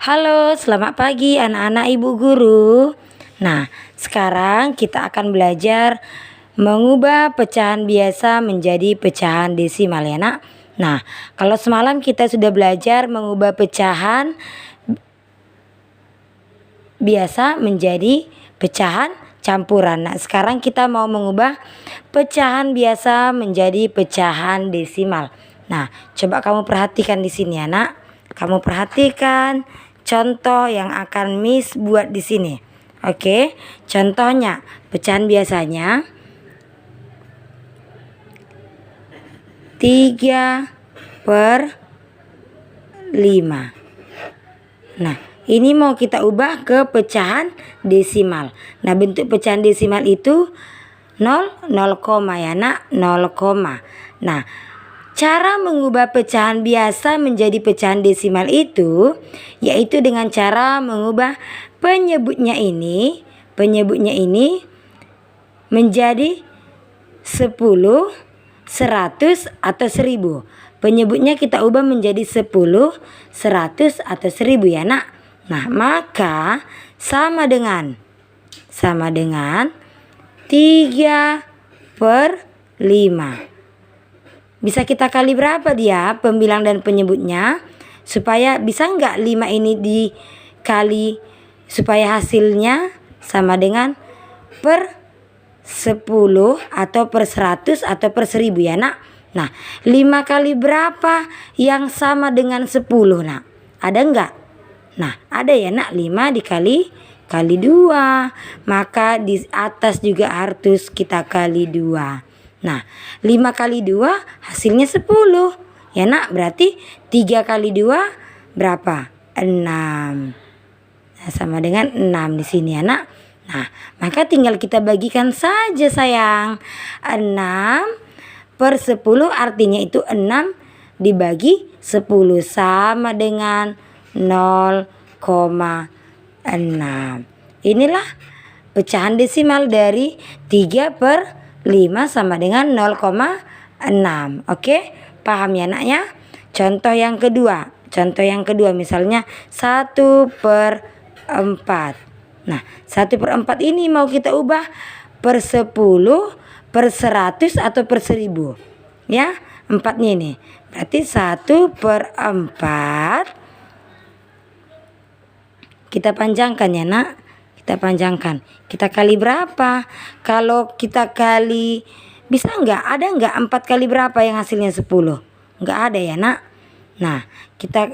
Halo, selamat pagi anak-anak ibu guru. Nah, sekarang kita akan belajar mengubah pecahan biasa menjadi pecahan desimal ya nak. Nah, kalau semalam kita sudah belajar mengubah pecahan biasa menjadi pecahan campuran. Nah, sekarang kita mau mengubah pecahan biasa menjadi pecahan desimal. Nah, coba kamu perhatikan di sini ya nak. Kamu perhatikan contoh yang akan Miss buat di sini. Oke, contohnya pecahan biasanya 3/5. Nah, ini mau kita ubah ke pecahan desimal. Nah, bentuk pecahan desimal itu 0 ya nak, 0, Nah, cara mengubah pecahan biasa menjadi pecahan desimal itu yaitu dengan cara mengubah penyebutnya ini menjadi 10, 100 atau 1000. Penyebutnya kita ubah menjadi 10, 100 atau 1000 ya nak. Nah, maka sama dengan 3/5. Bisa kita kali berapa dia pembilang dan penyebutnya? Supaya bisa nggak 5 ini dikali supaya hasilnya sama dengan per 10 atau per 100 atau per 1000 ya nak. Nah, 5 kali berapa yang sama dengan 10 nak? Ada nggak? Nah, ada ya nak, 5 dikali 2. Maka di atas juga harus kita kali 2. Nah, 5 kali 2 hasilnya 10. Ya nak, berarti 3 kali 2 berapa? 6. Nah, sama dengan 6 di sini ya nak. Nah, maka tinggal kita bagikan saja sayang. 6/10 artinya itu 6 dibagi 10 sama dengan 0,6. Inilah pecahan desimal dari 3/5 sama dengan 0,6. Oke, paham ya nak ya? Contoh yang kedua misalnya 1/4. Nah, 1/4 ini mau kita ubah per 10, per 100 atau per 1000. Ya, 4-nya ini. Berarti 1/4 kita panjangkan ya nak. Kita panjangkan. Kita kali berapa? Kalau kita kali, bisa nggak? Ada nggak 4 kali berapa yang hasilnya 10? Nggak ada ya nak. Nah, kita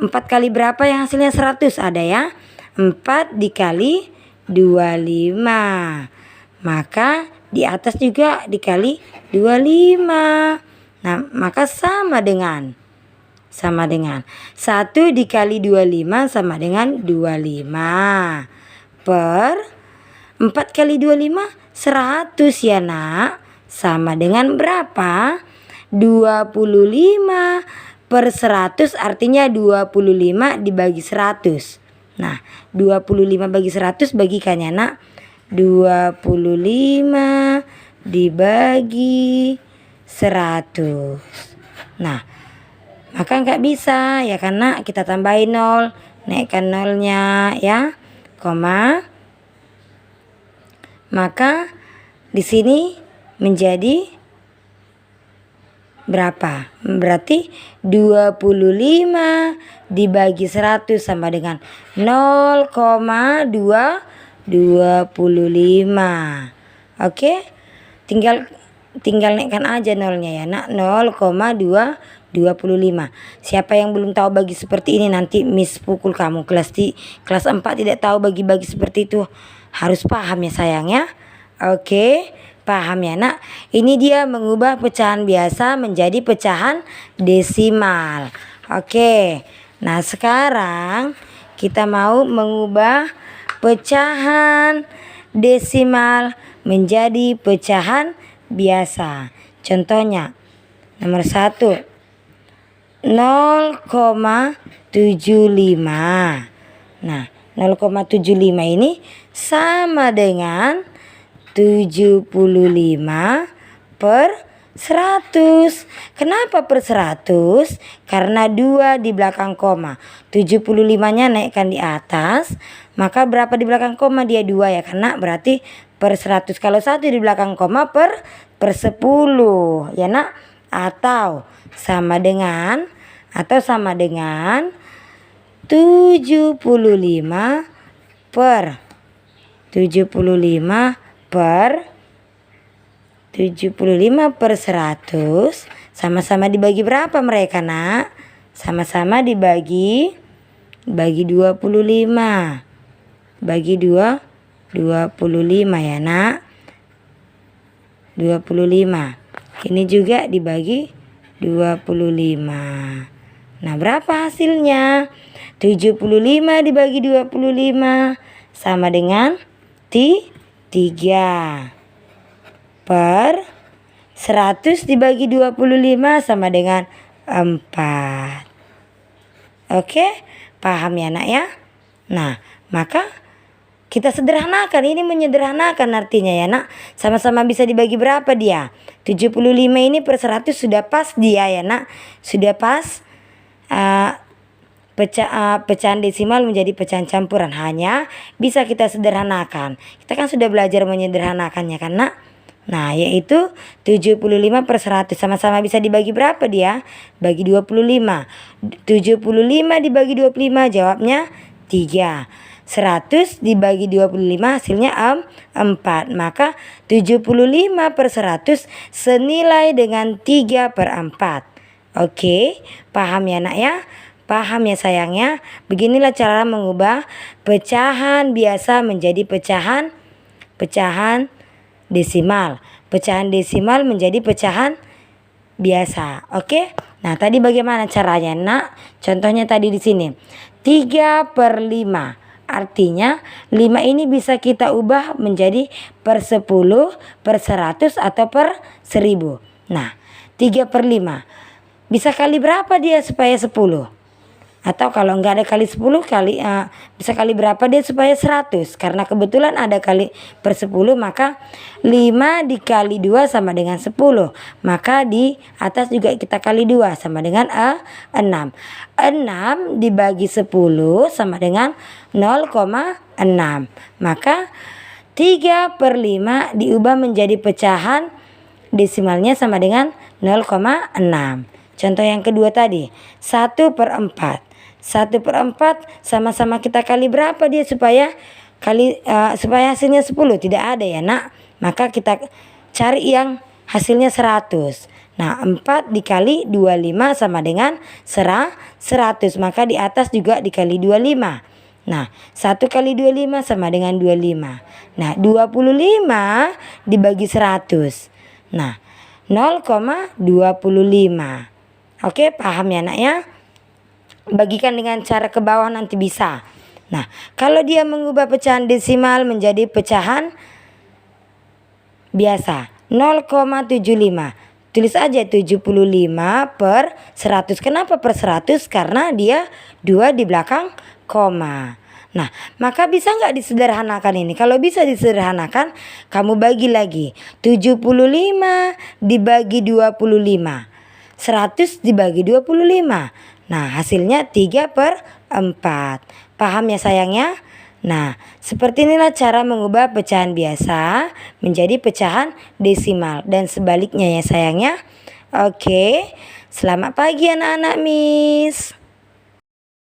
4 kali berapa yang hasilnya 100? Ada ya. 4 dikali 25. Maka di atas juga dikali 25. Nah, maka sama dengan 1 dikali 25 sama dengan 25. Per 4 kali 25 100 ya nak. Sama dengan berapa? 25 per 100 artinya 25 dibagi 100. Nah, 25 bagi 100 bagikan ya nak. 25 dibagi 100. Nah, maka nggak bisa ya karena kita tambahin 0, naikkan 0-nya ya, koma. Maka di sini menjadi berapa? Berarti 25 dibagi 100 sama dengan 0,225. Oke? Tinggal naikkan aja 0-nya ya nak. 0,225. Siapa yang belum tahu bagi seperti ini nanti Miss pukul kamu. Kelas 4 tidak tahu bagi-bagi seperti itu. Harus paham ya sayang ya. Oke, paham ya nak. Ini dia mengubah pecahan biasa menjadi pecahan desimal. Oke. Nah, sekarang kita mau mengubah pecahan desimal menjadi pecahan biasa. Contohnya nomor 1 0,75. Nah, 0,75 ini sama dengan 75 per 100. Kenapa per 100? Karena 2 di belakang koma. 75-nya naikkan di atas. Maka berapa di belakang koma? Dia 2 ya, karena berarti per 100. Kalau 1 di belakang koma per 10 ya nak. Atau sama dengan 75 per 100 sama-sama dibagi berapa mereka nak? Sama-sama dibagi 25. Bagi 25 ya nak. 25. Ini juga dibagi 25. Nah, berapa hasilnya? 75 dibagi 25 sama dengan 3. Per 100 dibagi 25 sama dengan 4. Oke, paham ya nak ya? Nah, maka kita sederhanakan. Ini menyederhanakan artinya ya nak. Sama-sama bisa dibagi berapa dia? 75 ini per 100 sudah pas dia ya nak. Sudah pas pecahan desimal menjadi pecahan campuran. Hanya bisa kita sederhanakan. Kita kan sudah belajar menyederhanakannya kan nak. Nah, yaitu 75 per 100 sama-sama bisa dibagi berapa dia? Bagi 25. 75 dibagi 25 jawabnya 3. 100 dibagi 25 hasilnya 4. Maka 75 per 100 senilai dengan 3 per 4. Oke, paham ya nak ya? Paham ya sayangnya? Beginilah cara mengubah pecahan biasa menjadi pecahan desimal. Pecahan desimal menjadi pecahan biasa. Oke? Nah, tadi bagaimana caranya, nak? Contohnya tadi di sini. 3 per 5. Artinya 5 ini bisa kita ubah menjadi per 10, per 100 atau per 1000. Nah, 3 per 5. Bisa kali berapa dia supaya 10? Atau kalau enggak ada kali 10 bisa kali berapa dia supaya 100. Karena kebetulan ada kali per 10, maka 5 dikali 2 sama dengan 10. Maka di atas juga kita kali 2 sama dengan 6. 6 dibagi 10 sama dengan 0,6. Maka 3 per 5 diubah menjadi pecahan desimalnya sama dengan 0,6. Contoh yang kedua tadi, 1 per 4. 1 per 4 sama-sama kita kali berapa dia supaya hasilnya 10? Tidak ada ya nak. Maka kita cari yang hasilnya 100. Nah, 4 dikali 25 sama dengan 100. Maka di atas juga dikali 25. Nah, 1 kali 25 sama dengan 25. Nah, 25 dibagi 100. Nah, 0,25. Oke, paham ya nak ya? Bagikan dengan cara ke bawah nanti bisa. Nah, kalau dia mengubah pecahan desimal menjadi pecahan biasa 0,75. Tulis aja 75 per 100. Kenapa per 100? Karena dia 2 di belakang koma. Nah, maka bisa nggak disederhanakan ini? Kalau bisa disederhanakan, kamu bagi lagi. 75 dibagi 25. 100 dibagi 25. Nah, hasilnya 3 per 4. Paham ya sayangnya? Nah, seperti inilah cara mengubah pecahan biasa menjadi pecahan desimal. Dan sebaliknya ya sayangnya. Oke, selamat pagi anak-anak Miss.